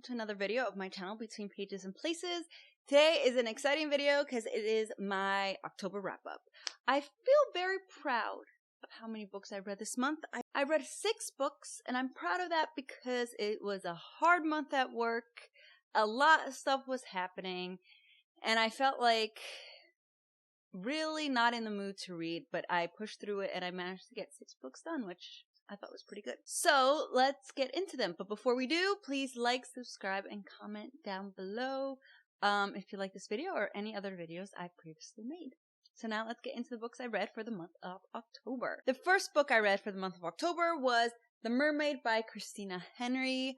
to another video of my channel, Between Pages and Places. Today is an exciting video because it is my October wrap-up. I feel very proud of how many books I read this month. I read 6 books, and I'm proud of that because it was a hard month at work. A lot of stuff was happening, and I felt like really not in the mood to read, but I pushed through it and I managed to get 6 books done, which I thought was pretty good. So let's get into them. But before we do, please like, subscribe, and comment down below if you like this video or any other videos I've previously made. So now let's get into the books I read for the month of October. The first book I read for the month of October was The Mermaid by Christina Henry.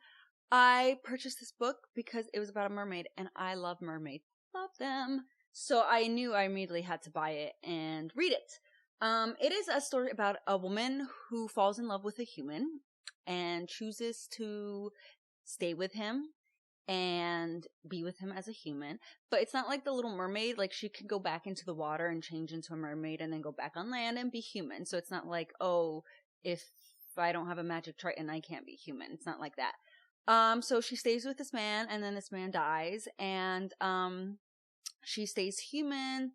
I purchased this book because it was about a mermaid, and I love mermaids. Love them. So I knew I immediately had to buy it and read it. It is a story about a woman who falls in love with a human and chooses to stay with him and be with him as a human. But it's not like The Little Mermaid. Like, she can go back into the water and change into a mermaid and then go back on land and be human. So it's not like, oh, if I don't have a magic triton, I can't be human. It's not like that. So she stays with this man, and then this man dies, and she stays human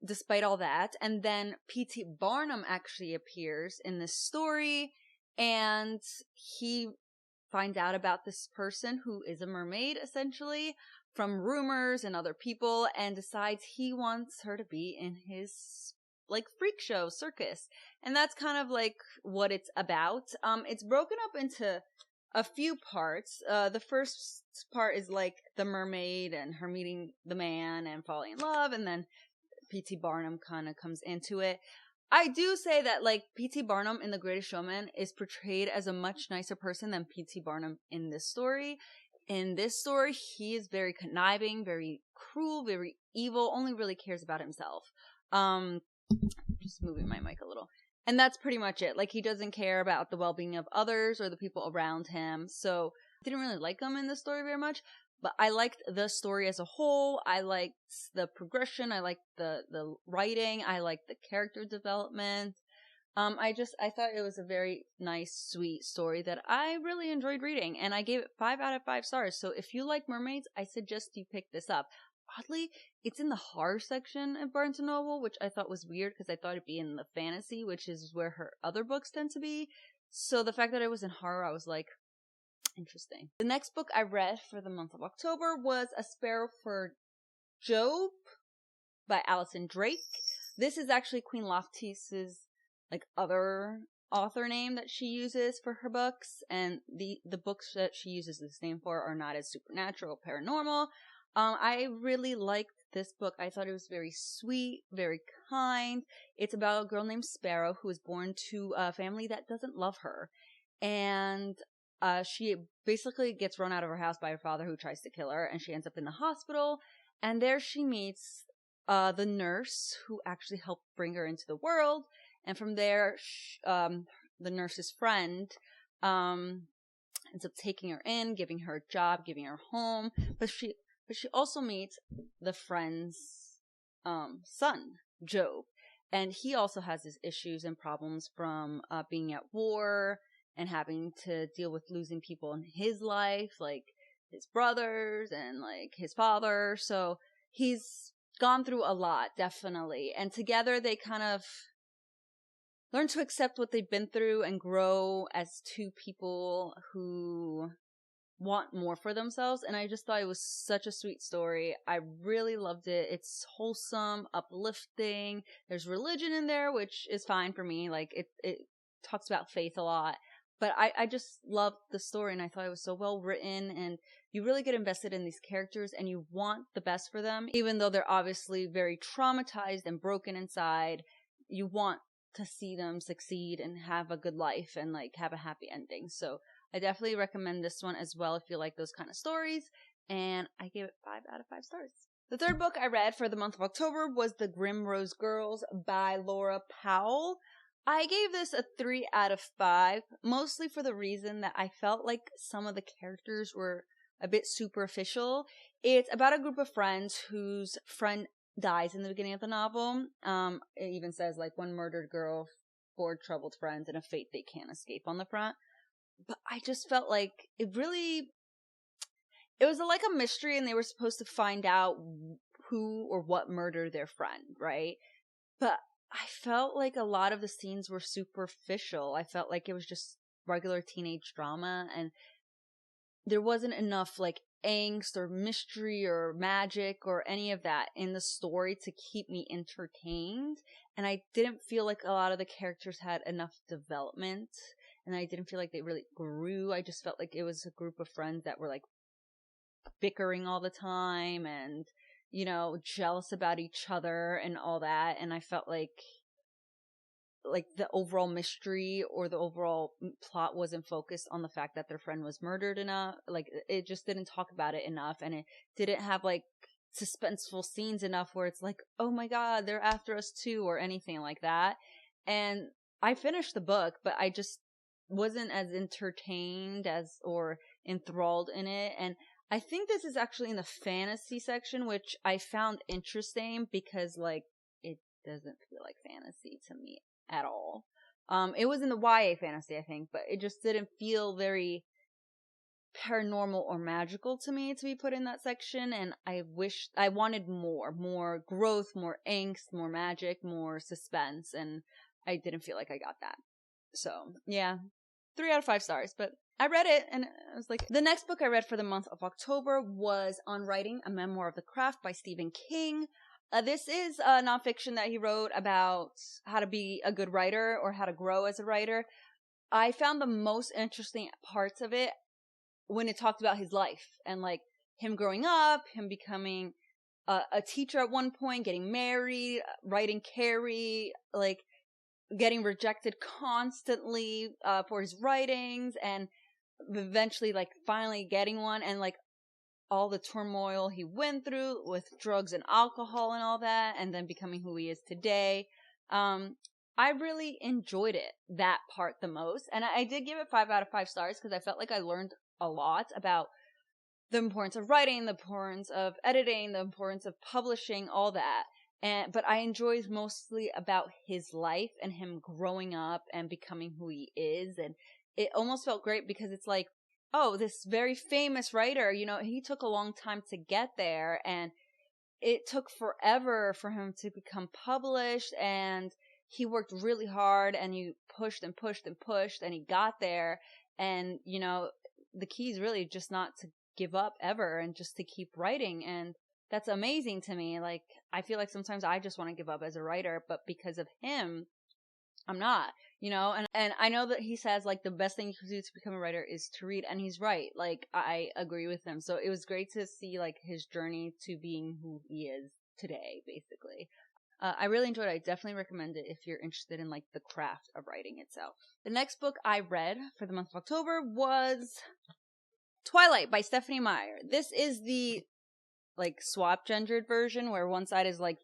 despite all that. And then P.T. Barnum actually appears in this story, and he finds out about this person who is a mermaid, essentially, from rumors and other people, and decides he wants her to be in his, like, freak show circus. And that's kind of like what it's about. It's broken up into a few parts. The first part is like the mermaid and her meeting the man and falling in love, and then P.T. Barnum kind of comes into it. I do say that, like, P.T. Barnum in The Greatest Showman is portrayed as a much nicer person than P.T. Barnum in this story. In this story, he is very conniving, very cruel, very evil, only really cares about himself. Just moving my mic a little. And that's pretty much it. Like, he doesn't care about the well-being of others or the people around him. So I didn't really like him in the story very much. But I liked the story as a whole. I liked the progression. I liked the writing. I liked the character development. I thought it was a very nice, sweet story that I really enjoyed reading. And I gave it 5 out of 5 stars. So if you like mermaids, I suggest you pick this up. Oddly, it's in the horror section at Barnes & Noble, which I thought was weird because I thought it'd be in the fantasy, which is where her other books tend to be. So the fact that it was in horror, I was like, interesting. The next book I read for the month of October was A Sparrow for Job by Alison Drake. This is actually Queen Loftice's, like, other author name that she uses for her books, and the books that she uses this name for are not as supernatural, paranormal. I really liked this book. I thought it was very sweet, very kind. It's about a girl named Sparrow who was born to a family that doesn't love her. And she basically gets run out of her house by her father, who tries to kill her, and she ends up in the hospital. And there she meets the nurse who actually helped bring her into the world. And from there, the nurse's friend ends up taking her in, giving her a job, giving her a home. But she also meets the friend's son, Job. And he also has his issues and problems from being at war and having to deal with losing people in his life, like his brothers and, like, his father. So he's gone through a lot, definitely. And together they kind of learn to accept what they've been through and grow as 2 people who want more for themselves. And I just thought it was such a sweet story. I really loved it. It's wholesome, uplifting. There's religion in there, which is fine for me. Like, it talks about faith a lot. But I just loved the story, and I thought it was so well written, and you really get invested in these characters, and you want the best for them. Even though they're obviously very traumatized and broken inside, you want to see them succeed and have a good life and, like, have a happy ending. So I definitely recommend this one as well if you like those kind of stories, and I gave it 5 out of 5 stars. The third book I read for the month of October was The Grim Rose Girls by Laura Powell. I gave this a 3 out of 5, mostly for the reason that I felt like some of the characters were a bit superficial. It's about a group of friends whose friend dies in the beginning of the novel. It even says, like, 1 murdered girl, 4 troubled friends, and a fate they can't escape on the front. But I just felt like it really it was like a mystery, and they were supposed to find out who or what murdered their friend, right? But I felt like a lot of the scenes were superficial. I felt like it was just regular teenage drama, and there wasn't enough like angst or mystery or magic or any of that in the story to keep me entertained. And I didn't feel like a lot of the characters had enough development, and I didn't feel like they really grew. I just felt like it was a group of friends that were like bickering all the time and, you know, jealous about each other and all that. And I felt like the overall mystery or the overall plot wasn't focused on the fact that their friend was murdered enough. Like, it just didn't talk about it enough, and it didn't have like suspenseful scenes enough where it's like, oh my god, they're after us too, or anything like that. And I finished the book, but I just wasn't as entertained as or enthralled in it. And I think this is actually in the fantasy section, which I found interesting because like it doesn't feel like fantasy to me at all. It was in the YA fantasy, I think, but it just didn't feel very paranormal or magical to me to be put in that section. And I wanted more growth, more angst, more magic, more suspense. And I didn't feel like I got that. So yeah, 3 out of 5 stars, but I read it and I was like, the next book I read for the month of October was On Writing, a Memoir of the Craft by Stephen King. This is a nonfiction that he wrote about how to be a good writer or how to grow as a writer. I found the most interesting parts of it when it talked about his life and like him growing up, him becoming a teacher at one point, getting married, writing Carrie, like getting rejected constantly for his writings, and eventually like finally getting one, and like all the turmoil he went through with drugs and alcohol and all that, and then becoming who he is today. I really enjoyed it, that part the most. And I did give it 5 out of 5 stars because I felt like I learned a lot about the importance of writing, the importance of editing, the importance of publishing, all that. But I enjoyed mostly about his life and him growing up and becoming who he is. And it almost felt great because it's like, oh, this very famous writer, you know, he took a long time to get there, and it took forever for him to become published, and he worked really hard, and he pushed and pushed and pushed, and he got there. And, you know, the key is really just not to give up ever and just to keep writing. And that's amazing to me. Like, I feel like sometimes I just want to give up as a writer, but because of him, I'm not, you know. And I know that he says like the best thing you can do to become a writer is to read, and he's right. Like, I agree with him. So it was great to see like his journey to being who he is today, basically. I really enjoyed it. I definitely recommend it if you're interested in like the craft of writing itself. The next book I read for the month of October was Twilight by Stephanie Meyer. This is the like swap gendered version where one side is like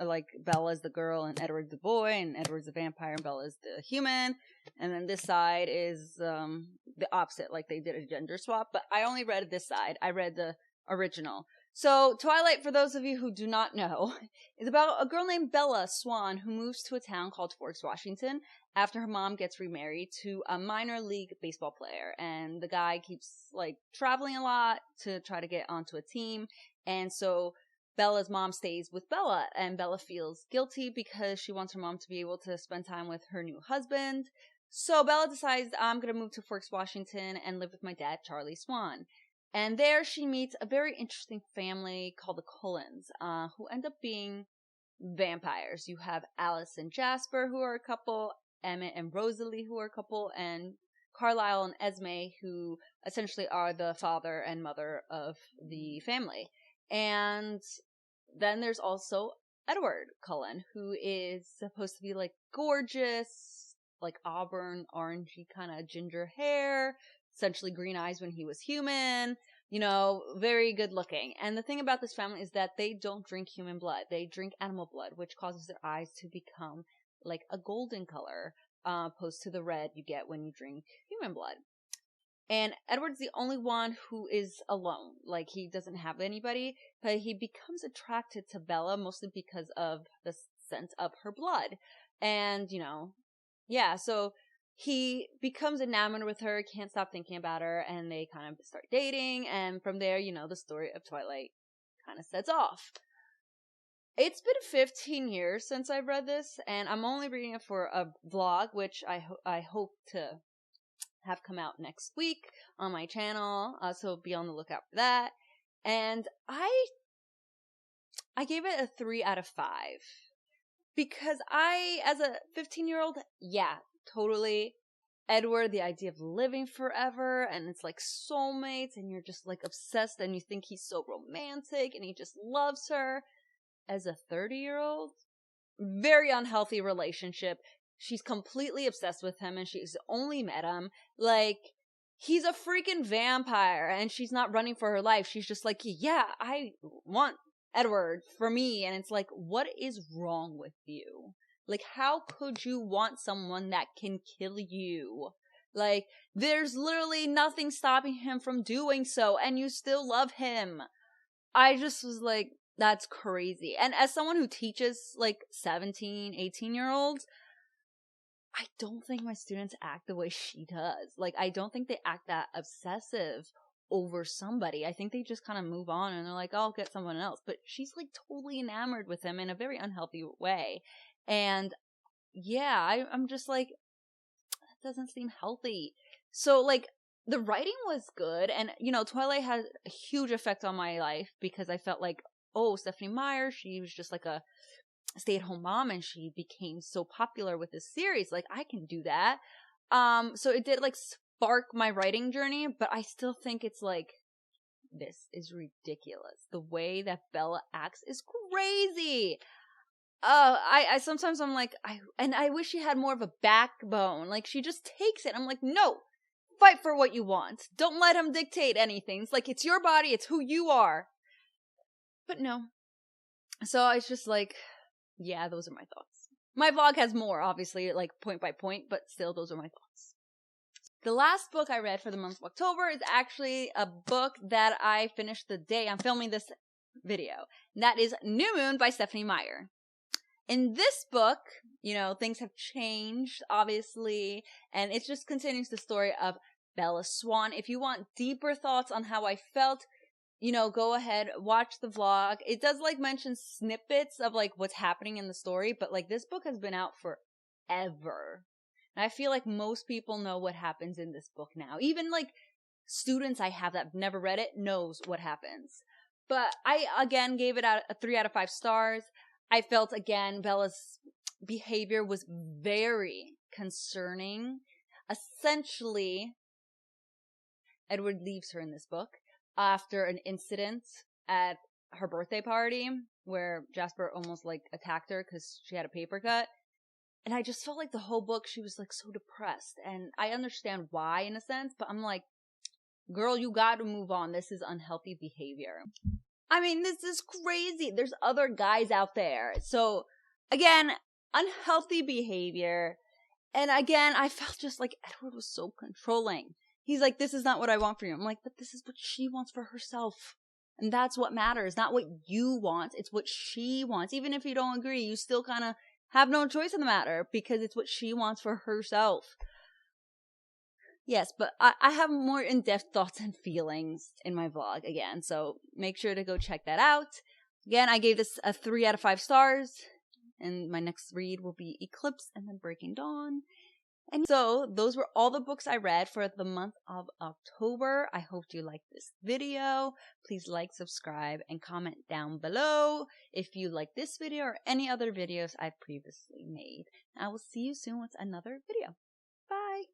like Bella's the girl and Edward's the boy, and Edward's the vampire and Bella's the human. And then this side is the opposite, like they did a gender swap. But I only read this side. I read the original. So Twilight, for those of you who do not know, is about a girl named Bella Swan who moves to a town called Forks, Washington after her mom gets remarried to a minor league baseball player. And the guy keeps like traveling a lot to try to get onto a team. And so Bella's mom stays with Bella, and Bella feels guilty because she wants her mom to be able to spend time with her new husband. So Bella decides, I'm going to move to Forks, Washington and live with my dad, Charlie Swan. And there she meets a very interesting family called the Cullens, who end up being vampires. You have Alice and Jasper, who are a couple, Emmett and Rosalie, who are a couple, and Carlisle and Esme, who essentially are the father and mother of the family. And then there's also Edward Cullen, who is supposed to be like gorgeous, like auburn, orangey kind of ginger hair, essentially green eyes when he was human, you know, very good looking. And the thing about this family is that they don't drink human blood. They drink animal blood, which causes their eyes to become like a golden color, opposed to the red you get when you drink human blood. And Edward's the only one who is alone. Like, he doesn't have anybody, but he becomes attracted to Bella mostly because of the scent of her blood. And, you know, yeah, so he becomes enamored with her, can't stop thinking about her, and they kind of start dating, and from there, the story of Twilight kind of sets off. It's been 15 years since I've read this, and I'm only reading it for a vlog, which I hope to have come out next week on my channel, so be on the lookout for that. And I gave it a 3 out of 5. Because as a 15-year-old, yeah, totally. Edward, the idea of living forever, and it's like soulmates, and you're just like obsessed, and you think he's so romantic, and he just loves her. As a 30-year-old, very unhealthy relationship. She's completely obsessed with him, and she's only met him. Like, he's a freaking vampire, and she's not running for her life. She's just like, yeah, I want Edward for me. And it's like, what is wrong with you? Like, how could you want someone that can kill you? Like, there's literally nothing stopping him from doing so, and you still love him. I just was like, that's crazy. And as someone who teaches like 17, 18-year-olds, I don't think my students act the way she does. Like, I don't think they act that obsessive over somebody. I think they just kind of move on and they're like, oh, I'll get someone else. But she's like totally enamored with him in a very unhealthy way. And yeah, I'm just like, that doesn't seem healthy. So like, the writing was good. And, Twilight had a huge effect on my life because I felt like, oh, Stephenie Meyer, she was just like a stay-at-home mom and she became so popular with this series. Like, I can do that. So it did like spark my writing journey, but I still think it's like, this is ridiculous. The way that Bella acts is crazy. I sometimes I'm like, I wish she had more of a backbone. Like, she just takes it. I'm like, no, fight for what you want. Don't let him dictate anything. It's like, it's your body. It's who you are. But no. So it's just like, yeah, those are my thoughts. My vlog has more, obviously, like point by point, but still, those are my thoughts. The last book I read for the month of October is actually a book that I finished the day I'm filming this video. And that is New Moon by Stephenie Meyer. In this book, things have changed, obviously, and it just continues the story of Bella Swan. If you want deeper thoughts on how I felt, go ahead, watch the vlog. It does like mention snippets of like what's happening in the story, but like this book has been out forever. And I feel like most people know what happens in this book now. Even like students I have that have never read it knows what happens. But I again gave it a 3 out of 5 stars. I felt again Bella's behavior was very concerning. Essentially, Edward leaves her in this book after an incident at her birthday party where Jasper almost like attacked her because she had a paper cut. And I just felt like the whole book she was like so depressed. And I understand why in a sense, but I'm like, girl, you got to move on. This is unhealthy behavior. I mean, this is crazy. There's other guys out there. So again, unhealthy behavior. And again, I felt just like Edward was so controlling. He's like, this is not what I want for you. I'm like, but this is what she wants for herself. And that's what matters. Not what you want. It's what she wants. Even if you don't agree, you still kind of have no choice in the matter because it's what she wants for herself. Yes, but I have more in-depth thoughts and feelings in my vlog again. So make sure to go check that out. Again, I gave this a 3 out of 5 stars. And my next read will be Eclipse and then Breaking Dawn. And so those were all the books I read for the month of October. I hope you liked this video. Please like, subscribe, and comment down below if you like this video or any other videos I've previously made. I will see you soon with another video. Bye!